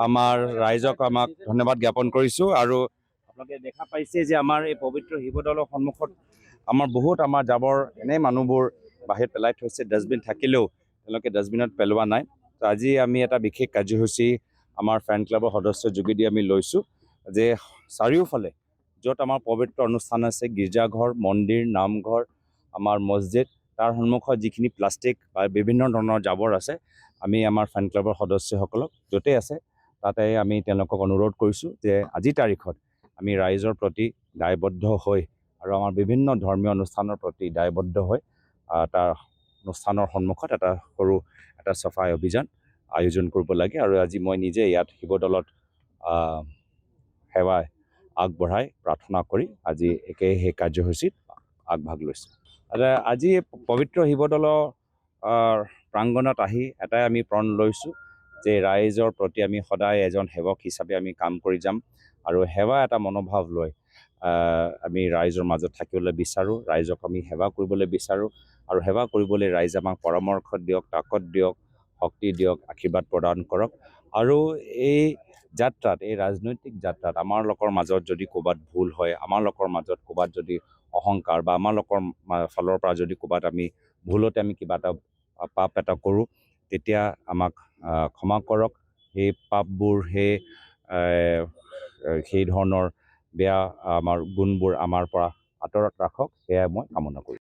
আমাৰ ৰাইজক আমাক ধন্যবাদ জ্ঞাপন কৰিছোঁ। আৰু আপোনালোকে দেখা পাইছে যে আমাৰ এই পবিত্ৰ শিৱদৌলৰ সন্মুখত আমাৰ বহুত জাবৰ এনেই মানুহবোৰ বাহিৰত পেলাই থৈছে। ডাষ্টবিন থাকিলেও তেওঁলোকে ডাষ্টবিনত পেলোৱা নাই। তো আজি আমি এটা বিশেষ কাৰ্যসূচী আমাৰ ফেন ক্লাবৰ সদস্যৰ যোগেদি আমি লৈছোঁ যে চাৰিওফালে য'ত আমাৰ পবিত্ৰ অনুষ্ঠান আছে, গীৰ্জাঘৰ, মন্দিৰ, নামঘৰ, আমাৰ মছজিদ, তাৰ সন্মুখত যিখিনি প্লাষ্টিক বা বিভিন্ন ধৰণৰ জাবৰ আছে, আমি আমাৰ ফেন ক্লাবৰ সদস্যসকলক য'তে আছে তাতে আমি তেওঁলোকক অনুৰোধ কৰিছোঁ যে আজিৰ তাৰিখত আমি ৰাইজৰ প্ৰতি দায়বদ্ধ হৈ আৰু আমাৰ বিভিন্ন ধৰ্মীয় অনুষ্ঠানৰ প্ৰতি দায়বদ্ধ হৈ তাৰ অনুষ্ঠানৰ সন্মুখত সৰু এটা চাফাই অভিযান আয়োজন কৰিব লাগে। আৰু আজি মই নিজে ইয়াত শিৱদৌলত সেৱা আগবঢ়াই প্ৰাৰ্থনা কৰি আজি সেই কাৰ্যসূচীত আগভাগ লৈছোঁ। আজি পবিত্ৰ শিৱদৌলৰ প্ৰাংগণত আহি এটাই আমি প্ৰণ লৈছোঁ যে ৰাইজৰ প্ৰতি আমি সদায় এজন সেৱক হিচাপে আমি কাম কৰি যাম আৰু সেৱা এটা মনোভাৱ লৈ আমি ৰাইজৰ মাজত থাকিবলৈ বিচাৰোঁ। ৰাইজক আমি সেৱা কৰিবলৈ বিচাৰোঁ আৰু সেৱা কৰিবলৈ ৰাইজে আমাক পৰামৰ্শ দিয়ক, তাকত দিয়ক, শক্তি দিয়ক, আশীৰ্বাদ প্ৰদান কৰক। আৰু এই যাত্ৰাত, এই ৰাজনৈতিক যাত্ৰাত আমাৰ লোকৰ মাজত যদি ক'ৰবাত ভুল হয়, আমাৰ লোকৰ মাজত ক'ৰবাত যদি অহংকাৰ বা আমাৰ লোকৰ ফালৰ পৰা যদি ক'ৰবাত আমি ভুলতে আমি কিবা এটা পাপ এটা কৰোঁ, তেতিয়া আমাক ক্ষমা কৰক। সেই পাপবোৰ, সেই ধৰণৰ বেয়া আমাৰ গুণবোৰ আমাৰ পৰা আঁতৰত ৰাখক, সেয়াই মই কামনা কৰিছোঁ।